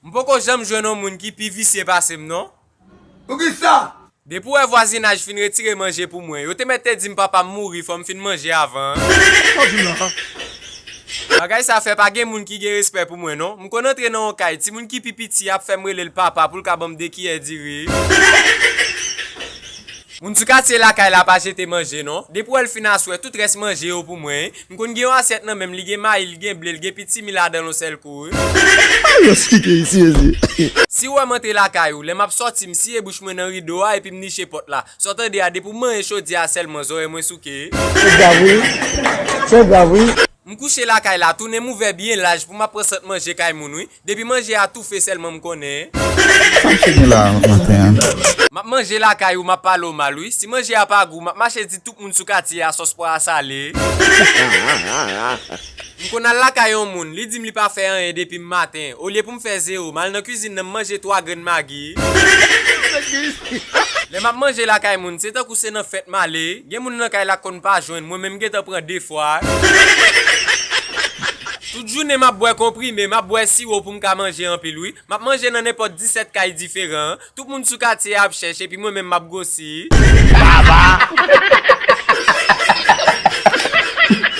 M'poko jamais jouer un monde qui pi vicieux passé non? Pour qui ça? Depuis le voisinage fin retirer manger pour moi. Yo te mette dit papa mourir, faut me fin manger avant. Bagay ça fait pas gen moun qui gen respect pour moi non. M'kon entre dans kay, ti moun qui pipiti a fait me le papa pour le ka bam de qui est dire. Moun sou quartier la kay la pas jeter manger non. Depuis elle fin aswe tout reste manger pour moi. M'kon gen assiette nan même li gen maïl, gen blé, gen petit mila dans le sel kou. Si ou monter la caillou, les m'a sorti m'si e bouche moi dans rideau et puis m'niche porte là. Sortant de pour manger chaudier à seulement zo moins souké. C'est grave oui. M'coucher la caille là, tourner m'ouvert bien large pour m'a prendre manger caille moun oui. Depuis manger à tout fait seulement m'connaît. M'a manger la caille ou m'a parler mal oui. Si manger a pas goût, m'a marcher dit tout moun sou quartier à sauce pour salé. M'konna la caille on moun, li dit m'li pas faire rien depuis matin. Au lieu pour me faire zéro, mal dans cuisine n'a manger 3 graines Maggi. Les m'a manger la caille moun, c'est tant que c'est dans fête malé. Gen moun nan caille la konn pas joindre, moi même gèt prend 2 fois. Toute journée m'a boire comprimé, m'a boire sirop pour me manger en pile oui. M'a manger dans n'importe 17 cailles différents. Tout le monde sous quartier a chercher puis moi même m'a gossi. Baba